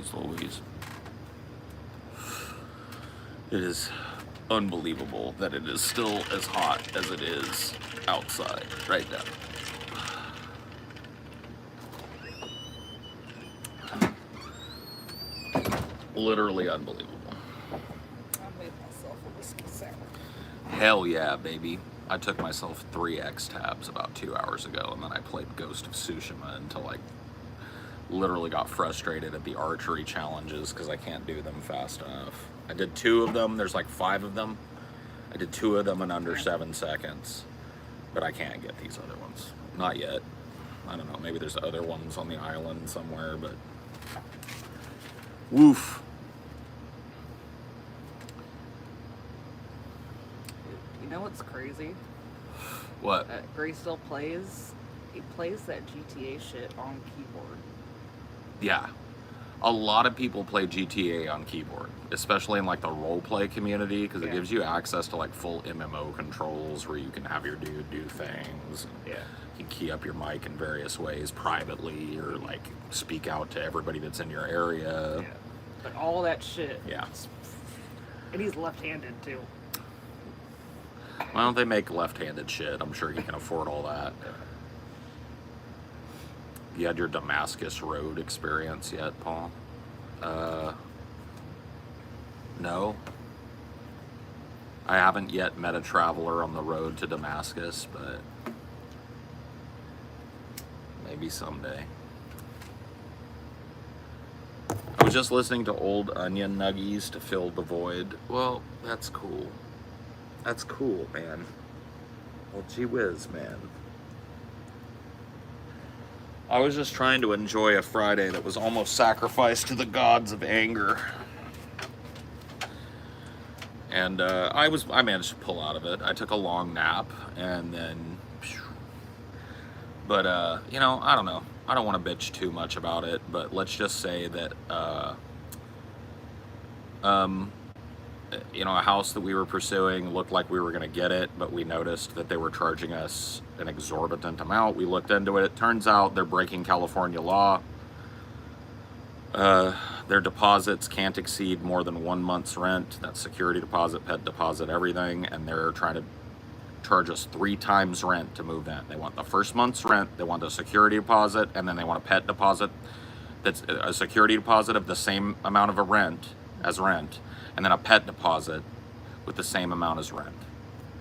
Jesus Louise. It is unbelievable that it is still as hot as it is outside right now. Literally unbelievable. I made myself a whiskey sour. Hell yeah, baby. I took myself 3 X-tabs about 2 hours ago, and then I played Ghost of Tsushima until I literally got frustrated at the archery challenges because I can't do them fast enough. I did 2 of them. There's like 5 of them. I did 2 of them in under 7 seconds, but I can't get these other ones. Not yet. I don't know. Maybe there's other ones on the island somewhere, but woof. You know what's crazy? What? Gray still plays. He plays that GTA shit on keyboard. Yeah. A lot of people play GTA on keyboard, especially in like the roleplay community, because it gives you access to like full MMO controls where you can have your dude do things. Yeah. You can key up your mic in various ways privately or like speak out to everybody that's in your area. Yeah. Like all that shit. Yeah. And he's left-handed too. Well, they make left-handed shit. I'm sure you can afford all that. You had your Damascus Road experience yet, Paul? No. I haven't yet met a traveler on the road to Damascus, but maybe someday. I was just listening to Old Onion Nuggies to fill the void. Well, that's cool. That's cool, man. Well, gee whiz, man. I was just trying to enjoy a Friday that was almost sacrificed to the gods of anger. And I managed to pull out of it. I took a long nap, and then... But, you know, I don't know. I don't want to bitch too much about it, but let's just say that, you know, a house that we were pursuing looked like we were going to get it, but we noticed that they were charging us an exorbitant amount. We looked into it. It turns out they're breaking California law. Their deposits can't exceed more than 1 month's rent. That's security deposit, pet deposit, everything. And they're trying to charge us 3 times rent to move in. They want the first month's rent, they want a security deposit, and then they want a pet deposit that's a security deposit of the same amount of a rent as rent, and then a pet deposit with the same amount as rent.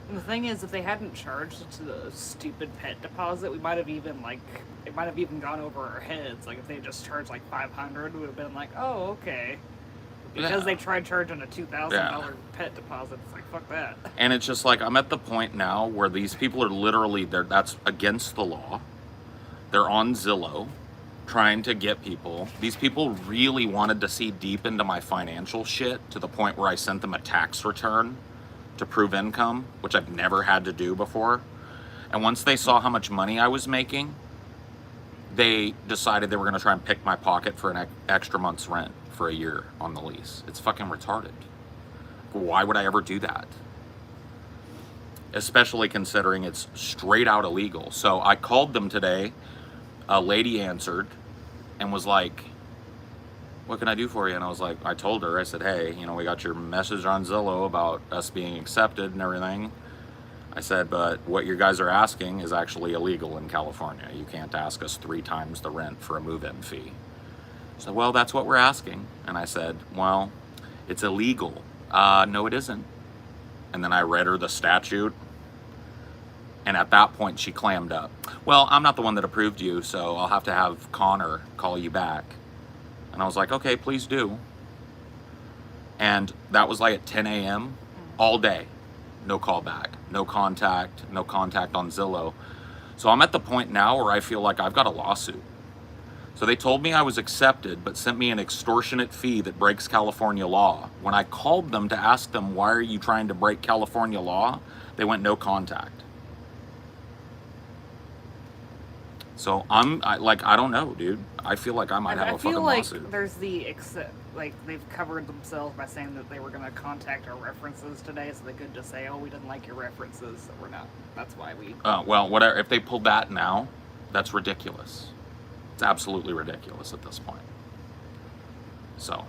And the thing is, if they hadn't charged it to the stupid pet deposit, we might have even, like, it might have even gone over our heads. Like, if they just charged, like, $500, we would have been like, oh, okay. Because they tried charging a $2,000 pet deposit. It's like, fuck that. And it's just like, I'm at the point now where these people are literally, that's against the law. They're on Zillow trying to get people. These people really wanted to see deep into my financial shit to the point where I sent them a tax return to prove income, which I've never had to do before. And once they saw how much money I was making, they decided they were going to try and pick my pocket for an extra month's rent for a year on the lease. It's fucking retarded. Why would I ever do that? Especially considering it's straight out illegal. So I called them today. A lady answered and was like, what can I do for you? And I was like, I told her, I said, hey, you know, we got your message on Zillow about us being accepted and everything. I said, but what you guys are asking is actually illegal in California. You can't ask us 3 times the rent for a move-in fee. She said, well, that's what we're asking. And I said, well, it's illegal. No, it isn't. And then I read her the statute. And at that point, she clammed up. Well, I'm not the one that approved you, so I'll have to have Connor call you back. And I was like, okay, please do. And that was like at 10 a.m. all day. No call back, no contact on Zillow. So I'm at the point now where I feel like I've got a lawsuit. So they told me I was accepted, but sent me an extortionate fee that breaks California law. When I called them to ask them, why are you trying to break California law? They went, no contact. So I don't know, dude. I feel like I might have a fucking lawsuit. I feel like there's they've covered themselves by saying that they were going to contact our references today, so they could just say, oh, we didn't like your references, so we're not. That's why we... well, whatever. If they pulled that now, that's ridiculous. It's absolutely ridiculous at this point. So.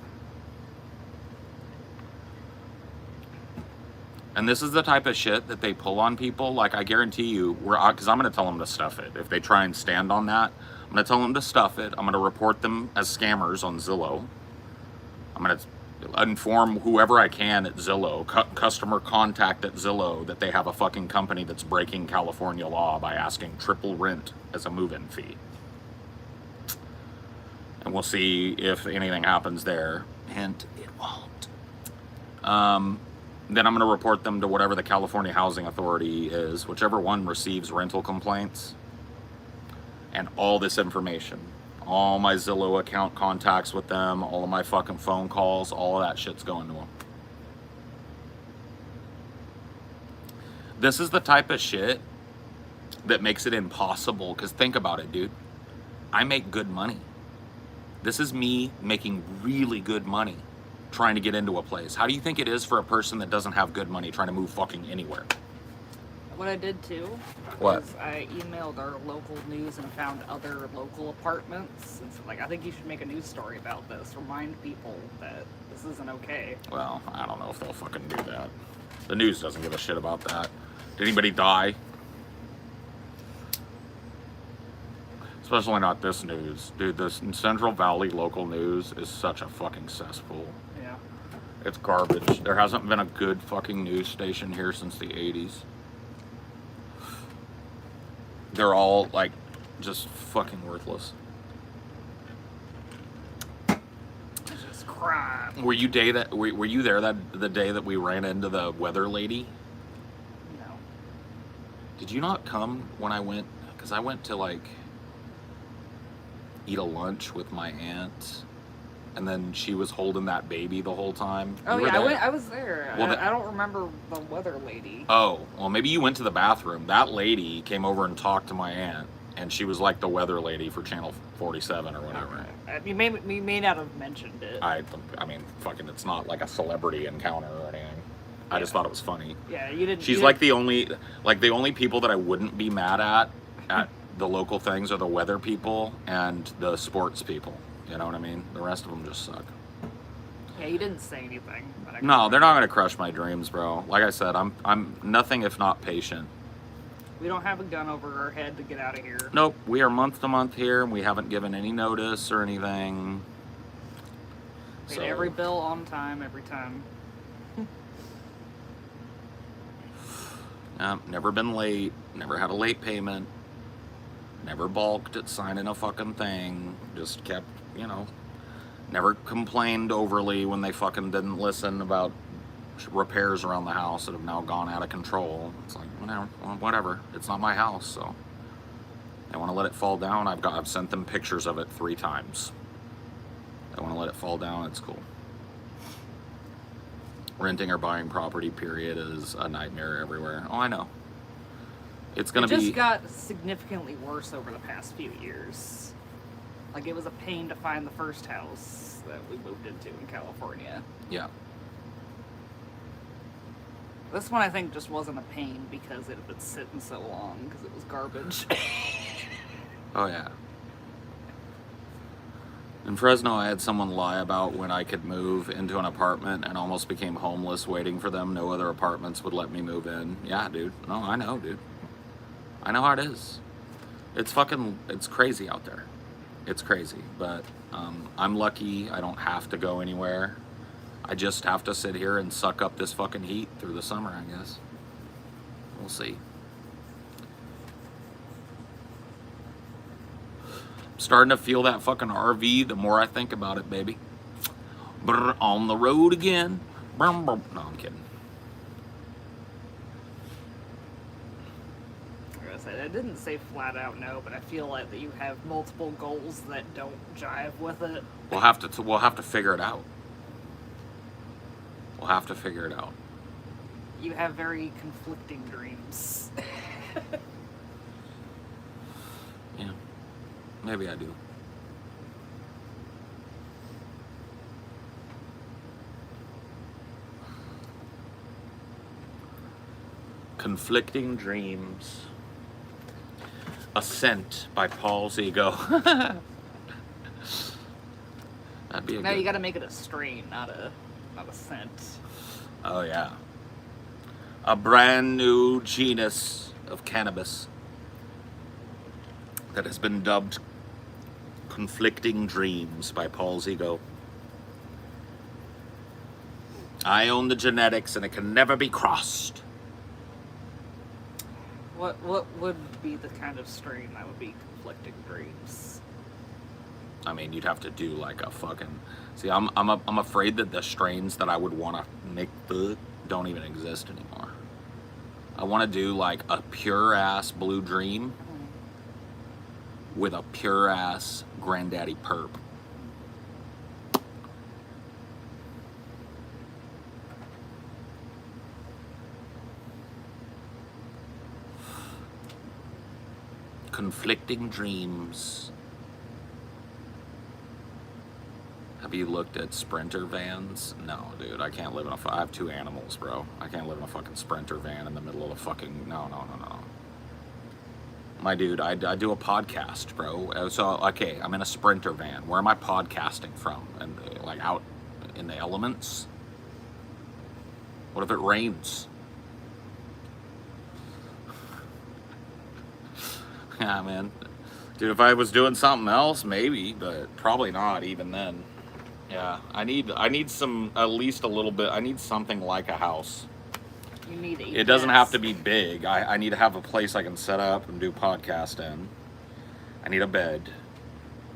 And this is the type of shit that they pull on people. Like, I guarantee you, because I'm going to tell them to stuff it. If they try and stand on that, I'm going to tell them to stuff it. I'm going to report them as scammers on Zillow. I'm going to inform whoever I can at Zillow, customer contact at Zillow, that they have a fucking company that's breaking California law by asking triple rent as a move-in fee. And we'll see if anything happens there. Hint, it won't. Then I'm going to report them to whatever the California Housing Authority is, whichever one receives rental complaints, and all this information. All my Zillow account contacts with them, all of my fucking phone calls, all of that shit's going to them. This is the type of shit that makes it impossible, because think about it, dude. I make good money. This is me making really good money trying to get into a place. How do you think it is for a person that doesn't have good money trying to move fucking anywhere? What I did too What? was I emailed our local news and found other local apartments. And so, like, I think you should make a news story about this. Remind people that this isn't okay. Well, I don't know if they'll fucking do that. The news doesn't give a shit about that. Did anybody die? Especially not this news. Dude, this Central Valley local news is such a fucking cesspool. Yeah. It's garbage. There hasn't been a good fucking news station here since the 80s. They're all, like, just fucking worthless. It's just crime. Were you there the day that we ran into the weather lady? No. Did you not come when I went? Because I went to, like, eat a lunch with my aunt, and then she was holding that baby the whole time. Oh yeah, I was there. Well, I don't remember the weather lady. Oh, well, maybe you went to the bathroom. That lady came over and talked to my aunt, and she was like the weather lady for Channel 47 or whatever. You may not have mentioned it. I mean, fucking, it's not like a celebrity encounter or anything. I just thought it was funny. Yeah, you didn't. She's like the only people that I wouldn't be mad at the local things are the weather people and the sports people. You know what I mean? The rest of them just suck. Yeah, you didn't say anything. But No, they're not gonna crush my dreams, bro. Like I said, I'm nothing if not patient. We don't have a gun over our head to get out of here. Nope, we are month to month here, and we haven't given any notice or anything. Paid every bill on time, every time. Never been late. Never had a late payment. Never balked at signing a fucking thing. Just kept, never complained overly when they fucking didn't listen about repairs around the house that have now gone out of control. It's like, whatever. It's not my house, so they want to let it fall down. I've sent them pictures of it 3 times. They want to let it fall down. It's cool. Renting or buying property, period, is a nightmare everywhere. Oh, I know. It just got significantly worse over the past few years. Like, it was a pain to find the first house that we moved into in California. Yeah. This one, I think, just wasn't a pain because it had been sitting so long because it was garbage. Oh, yeah. In Fresno, I had someone lie about when I could move into an apartment and almost became homeless waiting for them. No other apartments would let me move in. Yeah, dude. No, I know, dude. I know how it is. It's crazy out there. It's crazy, but I'm lucky I don't have to go anywhere. I just have to sit here and suck up this fucking heat through the summer, I guess. We'll see. I'm starting to feel that fucking RV the more I think about it, baby. Brr, on the road again. Brr, brr. No, I'm kidding. I didn't say flat out no, but I feel like that you have multiple goals that don't jive with it. We'll have to figure it out. We'll have to figure it out. You have very conflicting dreams. Yeah. Maybe I do. Conflicting dreams. Ascent by Paul's Ego. That'd be a No, good... you gotta make it a strain, not a scent. Oh, yeah. A brand new genus of cannabis that has been dubbed Conflicting Dreams by Paul's Ego. I own the genetics and it can never be crossed. What would be the kind of strain that would be conflicting dreams? I mean, you'd have to do like a fucking... See, I'm afraid that the strains that I would want to make don't even exist anymore. I want to do like a pure-ass Blue Dream with a pure-ass Granddaddy Perp. Conflicting Dreams. Have you looked at Sprinter vans? No, dude, I can't live in I have 2 animals, bro. I can't live in a fucking Sprinter van in the middle of a fucking... No. My dude, I do a podcast, bro. So, okay, I'm in a Sprinter van. Where am I podcasting from? And like out in the elements? What if it rains? Yeah, man. Dude, if I was doing something else, maybe, but probably not even then. Yeah, I need some, at least a little bit. I need something like a house. You need a It doesn't have to be big. I need to have a place I can set up and do podcast in. I need a bed.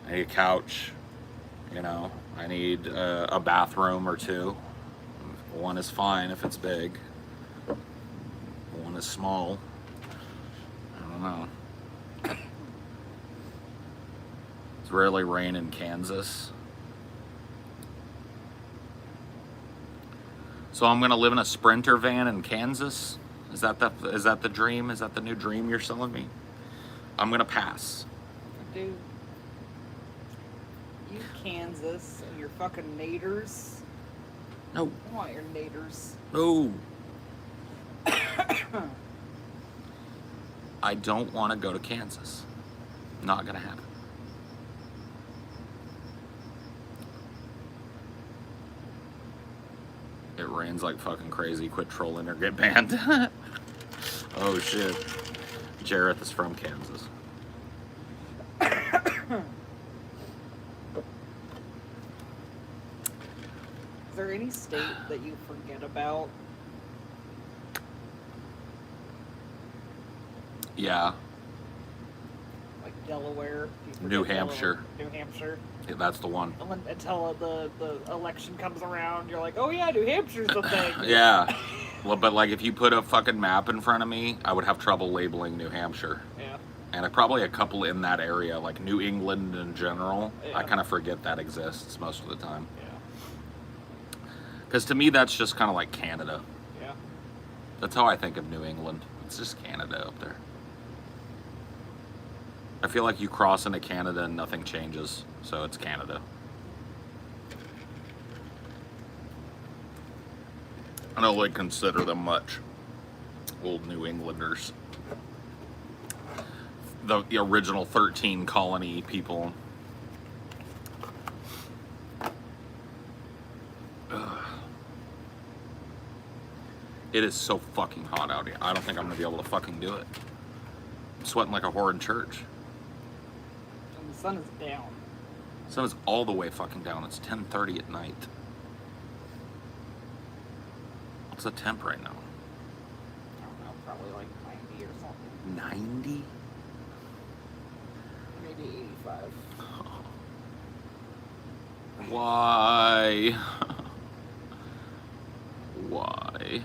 I need a couch. You know, I need a bathroom or 2. 1 is fine if it's big. 1 is small. I don't know. It's rarely rain in Kansas. So I'm gonna live in a Sprinter van in Kansas? Is that the dream? Is that the new dream you're selling me? I'm gonna pass. Dude, you Kansas and your fucking naders. No. I want your naders. No. I don't want to go to Kansas. Not gonna happen. It rains like fucking crazy. Quit trolling or get banned. Oh shit. Jareth is from Kansas. Is there any state that you forget about? Yeah. Like Delaware? Do you forget New Hampshire. New Hampshire? Yeah, that's the one. And when, until the election comes around, you're like, oh yeah, New Hampshire's the thing. Yeah. Well, but like if you put a fucking map in front of me, I would have trouble labeling New Hampshire. Yeah. And probably a couple in that area, like New England in general. Yeah. I kind of forget that exists most of the time. Yeah. Because to me, that's just kind of like Canada. Yeah. That's how I think of New England. It's just Canada up there. I feel like you cross into Canada and nothing changes, so it's Canada. I don't like consider them much. Old New Englanders. The original 13 colony people. Ugh. It is so fucking hot out here. I don't think I'm gonna be able to fucking do it. I'm sweating like a whore in church. And the sun is down. The sun is all the way fucking down. It's 10:30 at night. What's the temp right now? I don't know, probably like 90 or something. 90? Maybe 85. Why? Why?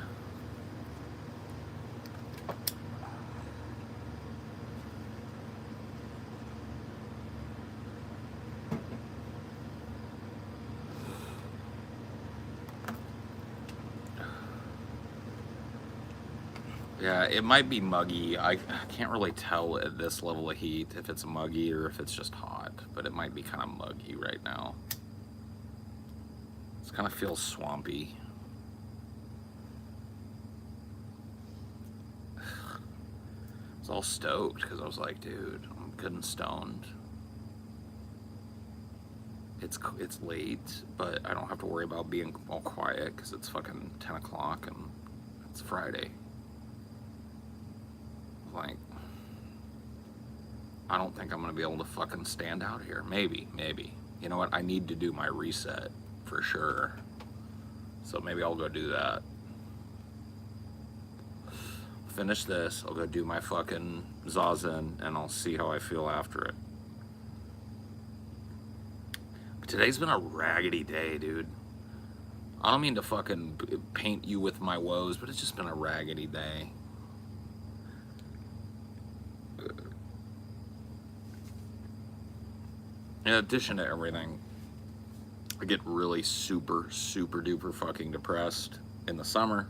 Yeah, it might be muggy. I can't really tell at this level of heat if it's muggy or if it's just hot, but it might be kind of muggy right now. It kind of feels swampy. I was all stoked because I was like, dude, I'm good and stoned. It's late, but I don't have to worry about being all quiet because it's fucking 10 o'clock and it's Friday. Like, I don't think I'm gonna be able to fucking stand out here. Maybe. You know what? I need to do my reset for sure. So maybe I'll go do that. Finish this. I'll go do my fucking Zazen and I'll see how I feel after it. Today's been a raggedy day, dude. I don't mean to fucking paint you with my woes, but it's just been a raggedy day. In addition to everything, I get really super duper fucking depressed in the summer.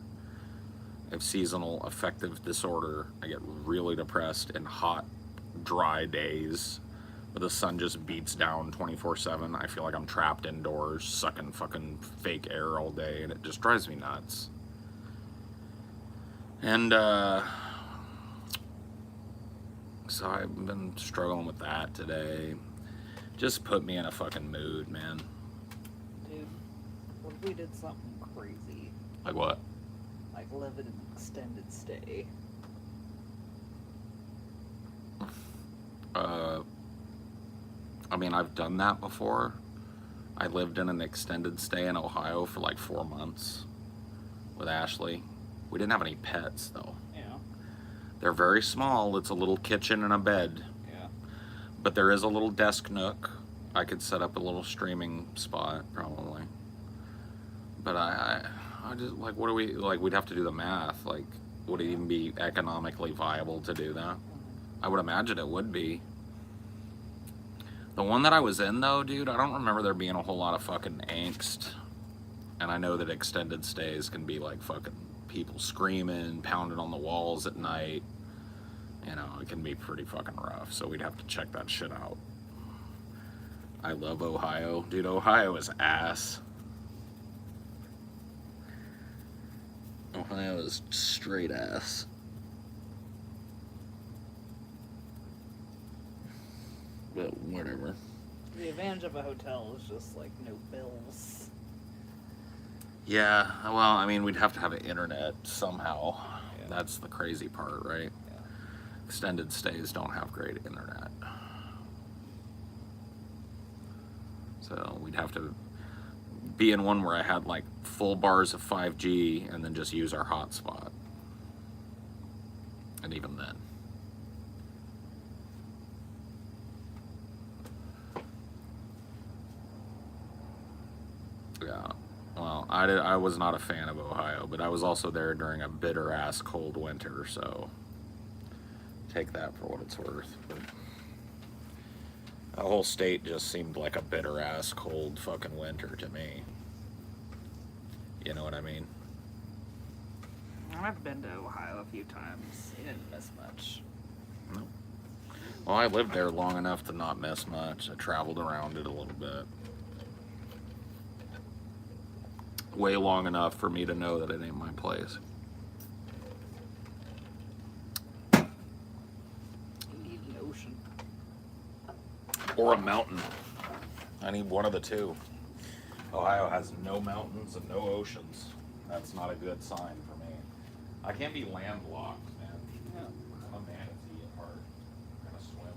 I have seasonal affective disorder. I get really depressed in hot, dry days where the sun just beats down 24/7. I feel like I'm trapped indoors, sucking fucking fake air all day, and it just drives me nuts. And, so I've been struggling with that today. Just put me in a fucking mood, man. Dude, what if we did something crazy? Like what? Like live in an extended stay. I mean, I've done that before. I lived in an extended stay in Ohio for like 4 months with Ashley. We didn't have any pets, though. Yeah. They're very small. It's a little kitchen and a bed. Yeah. But there is a little desk nook. I could set up a little streaming spot, probably. But I just, like, what do we, like, we'd have to do the math. Like, would it even be economically viable to do that? I would imagine it would be. The one that I was in, though, dude, I don't remember there being a whole lot of fucking angst. And I know that extended stays can be like fucking people screaming, pounding on the walls at night. You know, it can be pretty fucking rough. So we'd have to check that shit out. I love Ohio. Dude, Ohio is ass. Ohio is straight ass. But whatever. The advantage of a hotel is just like no bills. Yeah, well, I mean, we'd have to have internet somehow. Yeah. That's the crazy part, right? Yeah. Extended stays don't have great internet. So we'd have to be in one where I had like full bars of 5G and then just use our hotspot. And even then. Yeah. Well, I was not a fan of Ohio, but I was also there during a bitter ass cold winter, so take that for what it's worth. But the whole state just seemed like a bitter ass cold fucking winter to me. You know what I mean? I've been to Ohio a few times. You didn't miss much. No. Well, I lived there long enough to not miss much. I traveled around it a little bit. Way long enough for me to know that it ain't my place. You need an ocean. Or a mountain. I need one of the two. Ohio has no mountains and no oceans. That's not a good sign for me. I can't be landlocked, man. Yeah. I'm a manatee at heart. I'm gonna swim.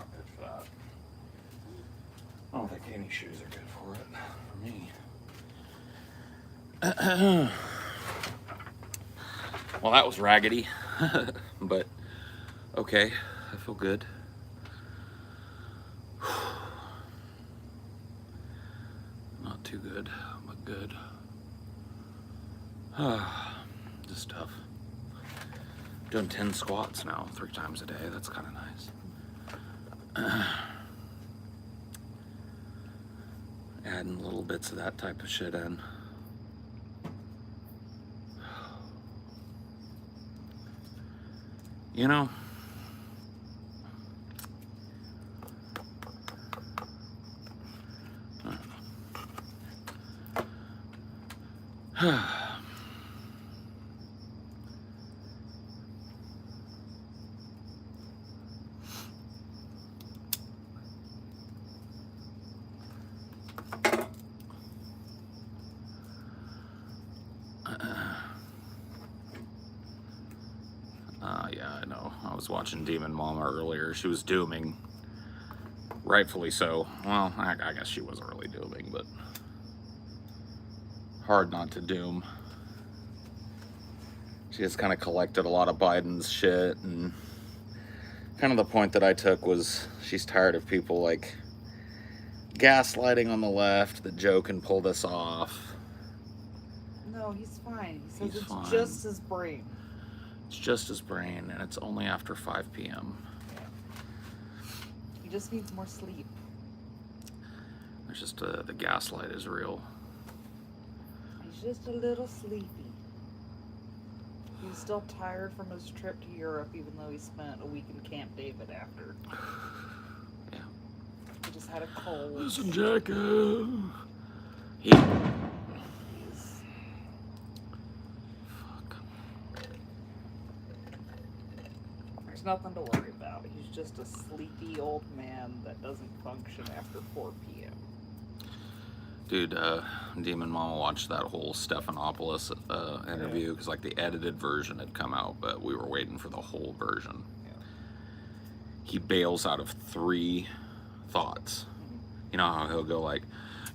not good for that. I don't think any shoes are good for it, for me. Well, that was raggedy, but okay, I feel good. Not too good, but good. Just tough. Doing 10 squats now, 3 times a day. That's kind of nice. Adding little bits of that type of shit in. You know, yeah, I know. I was watching Demon Mama earlier. She was dooming. Rightfully so. Well, I guess she wasn't really dooming, but hard not to doom. She just kind of collected a lot of Biden's shit, and kind of the point that I took was she's tired of people like gaslighting on the left, that Joe can pull this off. No, he's fine. He says He's it's fine. just his brain. It's just his brain, and it's only after 5 p.m. He just needs more sleep. There's just the gaslight is real. He's just a little sleepy. He's still tired from his trip to Europe, even though he spent a week in Camp David after. Yeah. He just had a cold. Listen, Jacko. He. He's... Fuck. There's nothing to worry about. He's just a sleepy old man that doesn't function after 4 p.m. Dude, Demon Mama watched that whole Stephanopoulos interview because like the edited version had come out, but we were waiting for the whole version. Yeah. He bails out of 3 thoughts. Mm-hmm. You know how he'll go like,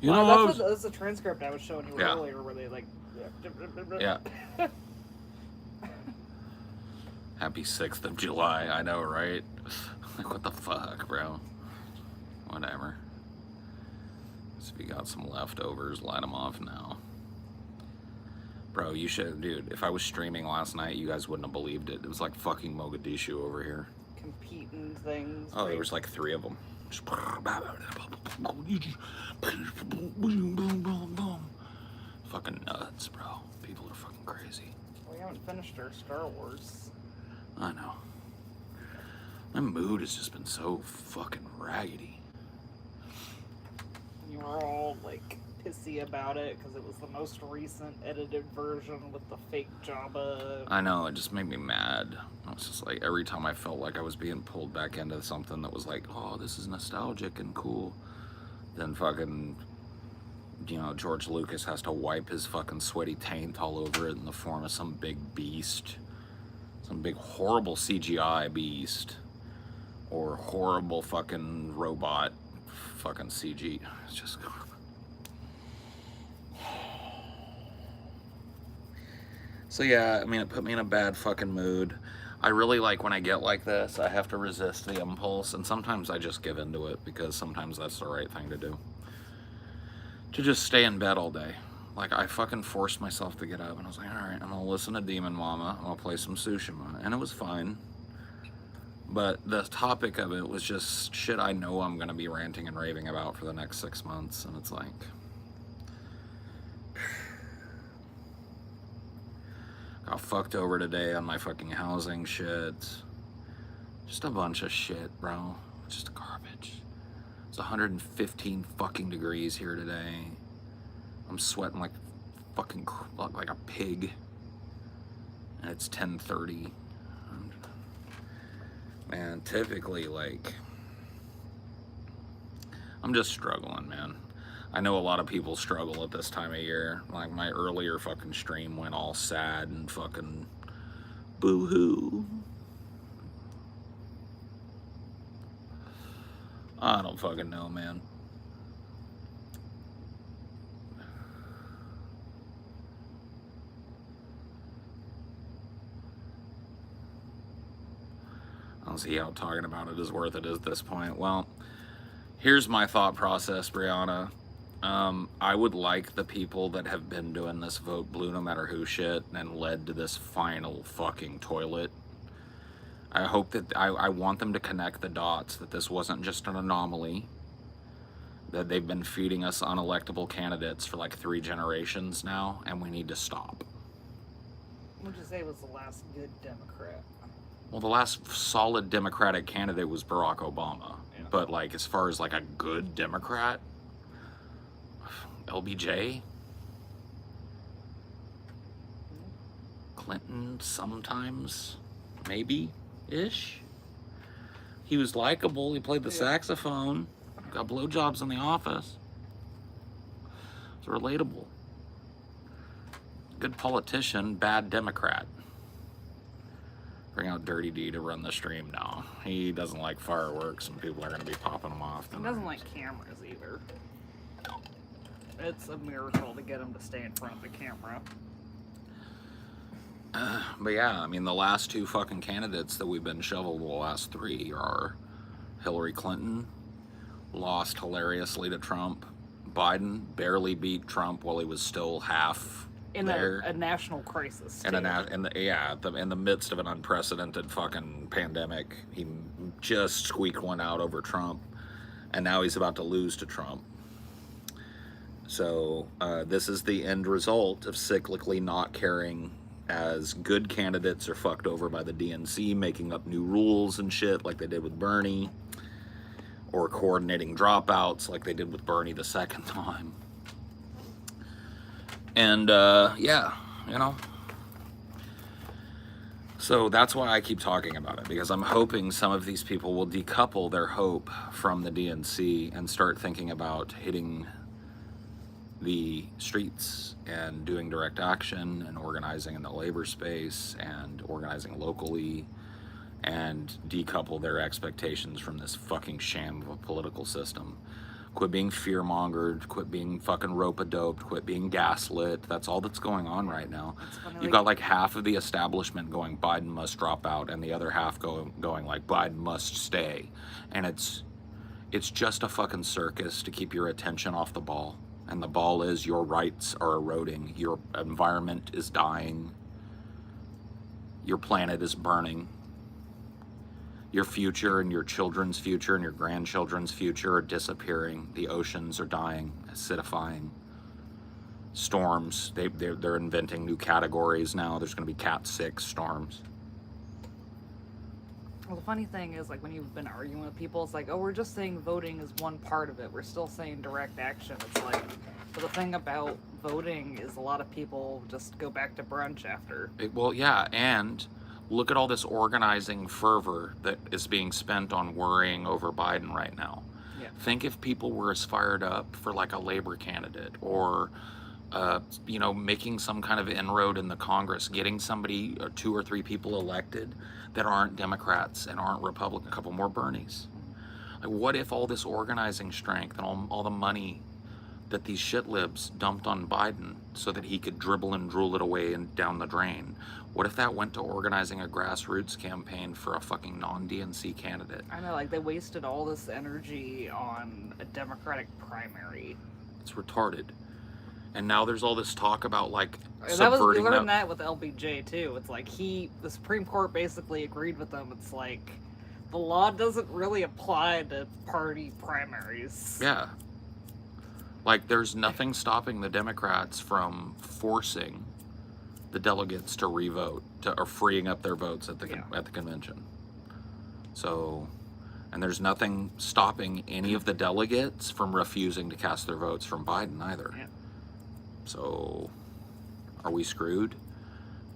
you Well, know, that's the transcript I was showing you earlier, where they like. Yeah. Happy 6th of July, I know, right? Like, what the fuck, bro? Whatever. So if you got some leftovers, light them off now. Bro, you should, dude, if I was streaming last night, you guys wouldn't have believed it. It was like fucking Mogadishu over here. Competing things. Oh, there was like 3 of them. Just fucking nuts, bro. People are fucking crazy. We haven't finished our Star Wars. I know. My mood has just been so fucking raggedy. You were all like pissy about it because it was the most recent edited version with the fake Jabba. I know, it just made me mad. I was just like, every time I felt like I was being pulled back into something that was like, oh, this is nostalgic and cool, then fucking, you know, George Lucas has to wipe his fucking sweaty taint all over it in the form of some big beast. Some big horrible CGI beast. Or horrible fucking robot fucking CG. It's just... So yeah, I mean, it put me in a bad fucking mood. I really like when I get like this, I have to resist the impulse, and sometimes I just give into it because sometimes that's the right thing to do. To just stay in bed all day. Like, I fucking forced myself to get up, and I was like, alright, I'm gonna listen to Demon Mama, I'm gonna play some Tsushima, and it was fine. But the topic of it was just shit I know I'm gonna be ranting and raving about for the next 6 months, and it's like... Got fucked over today on my fucking housing shit. Just a bunch of shit, bro. Just garbage. It's 115 fucking degrees here today. I'm sweating like fucking like a pig. And it's 10:30. Man, typically, like, I'm just struggling, man. I know a lot of people struggle at this time of year. Like, my earlier fucking stream went all sad and fucking boo-hoo. I don't fucking know, man. I don't see how talking about it is worth it at this point. Well, here's my thought process, Brianna. I would like the people that have been doing this vote blue no matter who shit and led to this final fucking toilet. I hope that I want them to connect the dots, that this wasn't just an anomaly, that they've been feeding us unelectable candidates for like 3 generations now, and we need to stop. What would you say was the last good Democrat? Well, the last solid Democratic candidate was Barack Obama. Yeah. But like, as far as like a good Democrat, LBJ, Clinton sometimes, maybe-ish. He was likable. He played the saxophone. Got blowjobs in the office. It's relatable. Good politician, bad Democrat. Bring out Dirty D to run the stream now. He doesn't like fireworks, and people are going to be popping them off. He doesn't like cameras either. It's a miracle to get him to stay in front of the camera. But yeah, I mean, the last 2 fucking candidates that we've been shoveled, the last 3 are Hillary Clinton, lost hilariously to Trump. Biden barely beat Trump while he was still half in there. a national crisis. In the midst of an unprecedented fucking pandemic, he just squeaked one out over Trump, and now he's about to lose to Trump. So this is the end result of cyclically not caring, as good candidates are fucked over by the DNC, making up new rules and shit like they did with Bernie, or coordinating dropouts like they did with Bernie the second time. And yeah, you know. So that's why I keep talking about it, because I'm hoping some of these people will decouple their hope from the DNC and start thinking about hitting the streets and doing direct action and organizing in the labor space and organizing locally, and decouple their expectations from this fucking sham of a political system. Quit being fear-mongered, quit being fucking rope-a-doped, quit being gaslit. That's all that's going on right now. You've got like half of the establishment going, Biden must drop out, and the other half going like, Biden must stay. And it's just a fucking circus to keep your attention off the ball. And the ball is your rights are eroding, your environment is dying, your planet is burning. Your future and your children's future and your grandchildren's future are disappearing. The oceans are dying, acidifying. Storms, they're inventing new categories now. There's going to be Cat 6 storms. Well, the funny thing is, like, when you've been arguing with people, it's like, oh, we're just saying voting is one part of it. We're still saying direct action. It's like, but the thing about voting is a lot of people just go back to brunch after. Well, yeah, and look at all this organizing fervor that is being spent on worrying over Biden right now. Yeah. Think if people were as fired up for like a labor candidate, or making some kind of inroad in the Congress, getting somebody, 2 or 3 people elected that aren't Democrats and aren't Republican, a couple more Bernies. Like, what if all this organizing strength and all the money that these shit libs dumped on Biden so that he could dribble and drool it away and down the drain, what if that went to organizing a grassroots campaign for a fucking non-DNC candidate? I know, like, they wasted all this energy on a Democratic primary. It's retarded. And now there's all this talk about, like, We subverting learned that with LBJ, too. It's like the Supreme Court basically agreed with them. It's like, the law doesn't really apply to party primaries. Yeah. Like, there's nothing stopping the Democrats from forcing the delegates to revote, or freeing up their votes at the convention. So, and there's nothing stopping any of the delegates from refusing to cast their votes from Biden either. Yeah. So, are we screwed?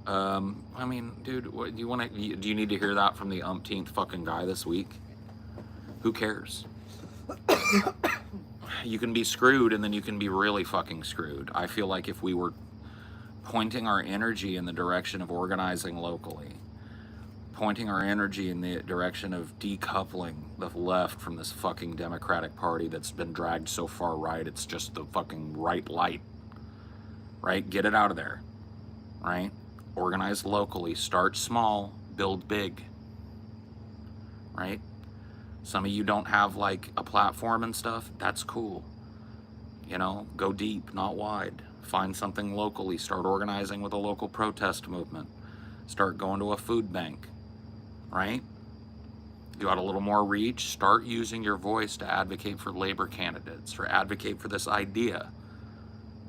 I mean, dude, do you need to hear that from the umpteenth fucking guy this week? Who cares? You can be screwed, and then you can be really fucking screwed. I feel like if we were pointing our energy in the direction of organizing locally, pointing our energy in the direction of decoupling the left from this fucking Democratic Party that's been dragged so far right, it's just the fucking right light, right? Get it out of there, right? Organize locally, start small, build big, right? Some of you don't have like a platform and stuff, that's cool. You know, go deep, not wide. Find something locally, start organizing with a local protest movement. Start going to a food bank, right? You got a little more reach, start using your voice to advocate for labor candidates or advocate for this idea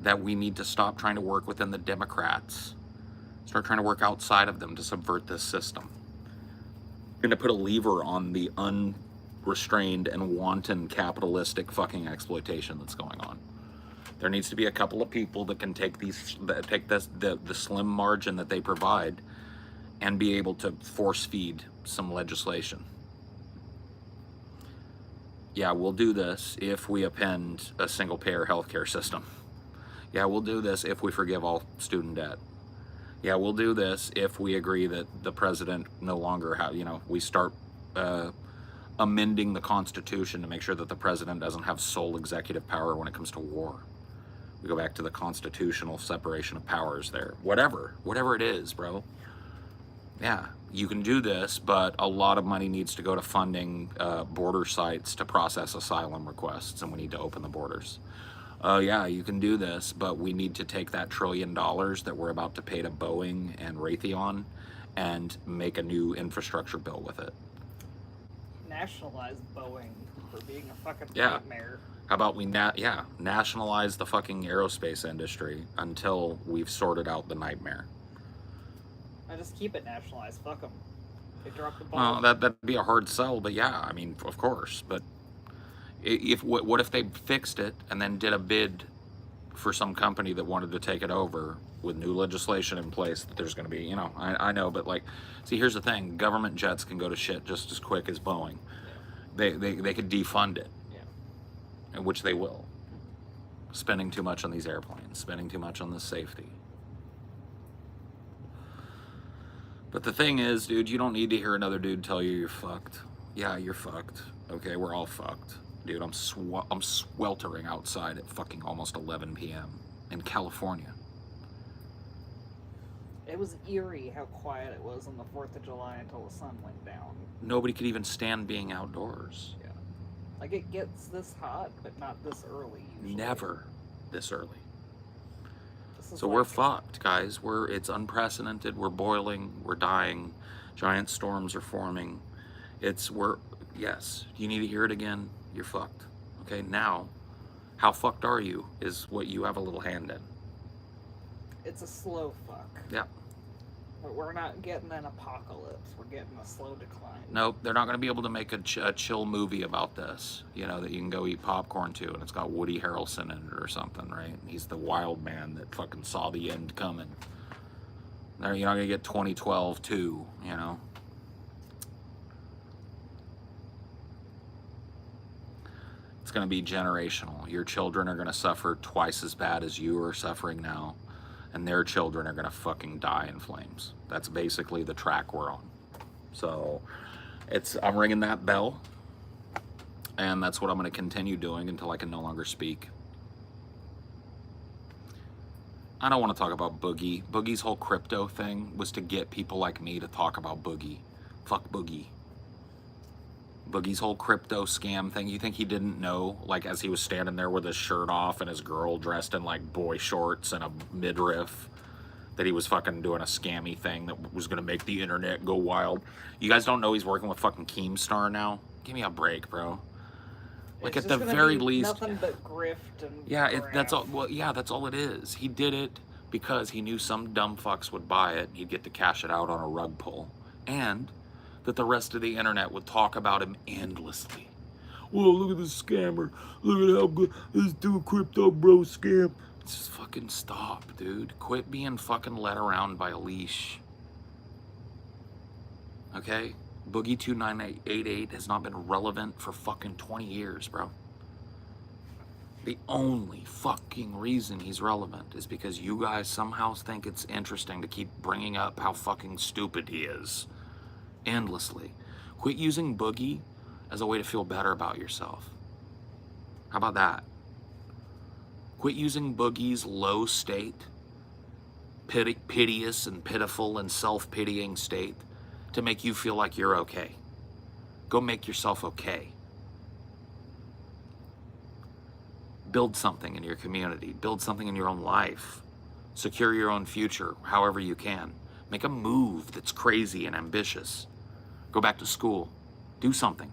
that we need to stop trying to work within the Democrats. Start trying to work outside of them to subvert this system. You're gonna put a lever on the unrestrained and wanton capitalistic fucking exploitation that's going on. There needs to be a couple of people that can take the slim margin that they provide and be able to force feed some legislation. Yeah, we'll do this if we append a single payer healthcare system. Yeah, we'll do this if we forgive all student debt. Yeah, we'll do this if we agree that the president no longer we start amending the Constitution to make sure that the president doesn't have sole executive power when it comes to war. We go back to the constitutional separation of powers there. Whatever it is, bro. Yeah, you can do this, but a lot of money needs to go to funding border sites to process asylum requests, and we need to open the borders. Yeah, you can do this, but we need to take that $1 trillion that we're about to pay to Boeing and Raytheon and make a new infrastructure bill with it. Nationalize Boeing for being a fucking Yeah. nightmare. How about we nationalize the fucking aerospace industry until we've sorted out the nightmare? I just keep it nationalized. Fuck them. They dropped the ball. Well, that'd be a hard sell, but yeah, I mean, of course. But what if they fixed it and then did a bid for some company that wanted to take it over with new legislation in place that there's going to be, I know, but like, see, here's the thing: government jets can go to shit just as quick as Boeing. They could defund it, which they will. Spending too much on these airplanes, spending too much on the safety. But the thing is, dude, you don't need to hear another dude tell you you're fucked. Yeah, you're fucked. Okay, we're all fucked. Dude, I'm sweltering outside at fucking almost 11 p.m. in California. It was eerie how quiet it was on the 4th of July until the sun went down. Nobody could even stand being outdoors. Yeah. Like, it gets this hot, but not this early usually. Never this early. So we're fucked, guys. It's unprecedented. We're boiling. We're dying. Giant storms are forming. Yes, you need to hear it again. You're fucked. Okay, now, how fucked are you is what you have a little hand in. It's a slow fuck. Yeah. But we're not getting an apocalypse. We're getting a slow decline. Nope, they're not going to be able to make a chill movie about this, that you can go eat popcorn to, and it's got Woody Harrelson in it or something, right? He's the wild man that fucking saw the end coming. You're not going to get 2012 too, It's going to be generational. Your children are going to suffer twice as bad as you are suffering now, and their children are going to fucking die in flames. That's basically the track we're on. So I'm ringing that bell, and that's what I'm going to continue doing until I can no longer speak. I don't want to talk about Boogie. Boogie's whole crypto thing was to get people like me to talk about Boogie. Fuck Boogie. Boogie's whole crypto scam thing, you think he didn't know, like, as he was standing there with his shirt off and his girl dressed in, like, boy shorts and a midriff, that he was fucking doing a scammy thing that was going to make the internet go wild? You guys don't know he's working with fucking Keemstar now? Give me a break, bro. Like, it's at the very least... nothing but grift and that's all. Well, yeah, that's all it is. He did it because he knew some dumb fucks would buy it, and he'd get to cash it out on a rug pull. And that the rest of the internet would talk about him endlessly. Whoa, look at this scammer. Look at how good this dude crypto bro scam. Just fucking stop, dude. Quit being fucking led around by a leash. Okay? Boogie 2988 has not been relevant for fucking 20 years, bro. The only fucking reason he's relevant is because you guys somehow think it's interesting to keep bringing up how fucking stupid he is. endlessly. Quit using boogie as a way to feel better about yourself. How about that? Quit using boogie's low state, piteous and pitiful and self-pitying state to make you feel like you're okay. Go make yourself okay. Build something in your community. Build something in your own life. Secure your own future however you can. Make a move that's crazy and ambitious. Go back to school. Do something.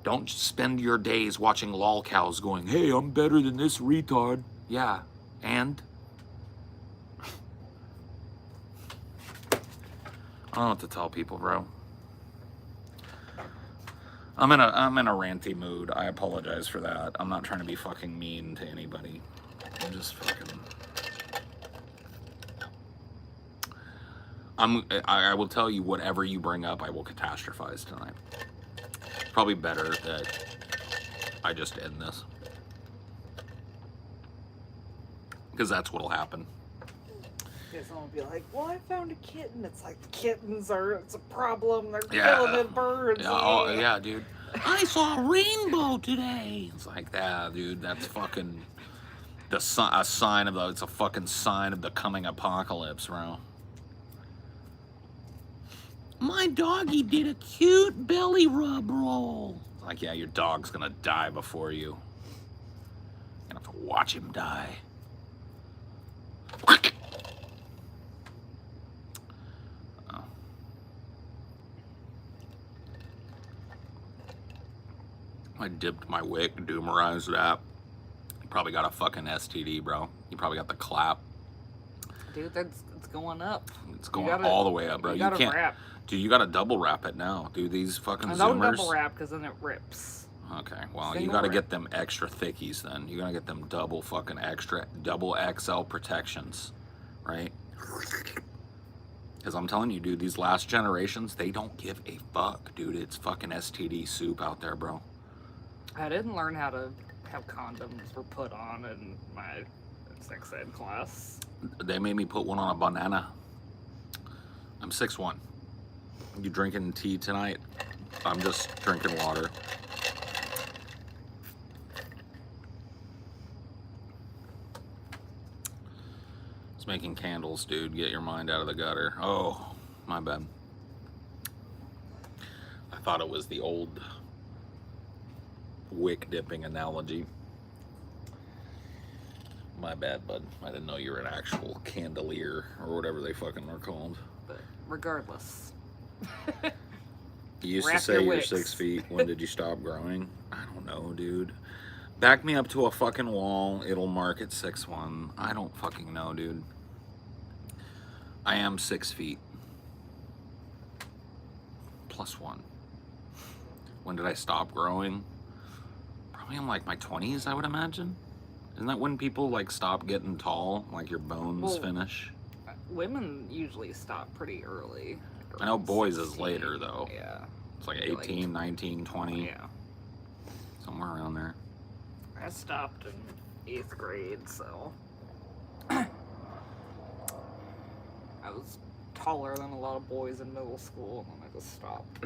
Don't spend your days watching lolcows going, hey, I'm better than this retard. Yeah, and? I don't know what to tell people, bro. I'm in a ranty mood. I apologize for that. I'm not trying to be fucking mean to anybody. I'm just fucking... I will tell you whatever you bring up, I will catastrophize tonight. Probably better that I just end this. Because that's what'll happen. Yeah, someone will be like, well, I found a kitten. It's like, the kittens it's a problem. They're killing the birds. Yeah, oh, yeah, dude. I saw a rainbow today. It's like, yeah, dude, that's fucking a sign of it's a fucking sign of the coming apocalypse, bro. My doggy did a cute belly rub roll. Like, yeah, your dog's gonna die before you. You're gonna have to watch him die. Oh. I dipped my wick, doomerized that. You probably got a fucking STD, bro. You probably got the clap. Dude, it's going up. It's going all the way up, bro. You can't wrap. Dude, you gotta double wrap it now. Dude, these fucking Zoomers. Don't double wrap because then it rips. Okay, well, you gotta get them extra thickies then. You gotta get them double XL protections, right? Because I'm telling you, dude, these last generations, they don't give a fuck, dude. It's fucking STD soup out there, bro. I didn't learn how to have condoms were put on in my sex ed class. They made me put one on a banana. I'm 6'1". You drinking tea tonight? I'm just drinking water. It's making candles, dude. Get your mind out of the gutter. Oh, my bad. I thought it was the old wick dipping analogy. My bad, bud. I didn't know you were an actual candelier or whatever they fucking are called. But regardless. You used to say you're 6 feet. When did you stop growing? I don't know, dude. Back me up to a fucking wall. It'll mark at 6'1". I don't fucking know, dude. I am 6 feet. +1. When did I stop growing? Probably in like my 20s, I would imagine. Isn't that when people like stop getting tall? Like your bones finish? Women usually stop pretty early. I know boys is later though. Yeah. It's like 18, 19, 20. Yeah. Somewhere around there. I stopped in 8th grade, so I was taller than a lot of boys in middle school, and then I just stopped.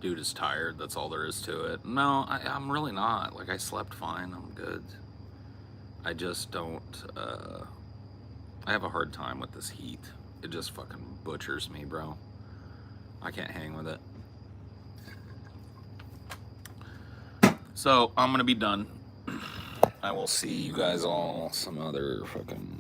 Dude is tired, that's all there is to it. No, I'm really not. Like, I slept fine, I'm good. I just don't, I have a hard time with this heat. It just fucking butchers me, bro. I can't hang with it. So, I'm gonna be done. I will see you guys all some other fucking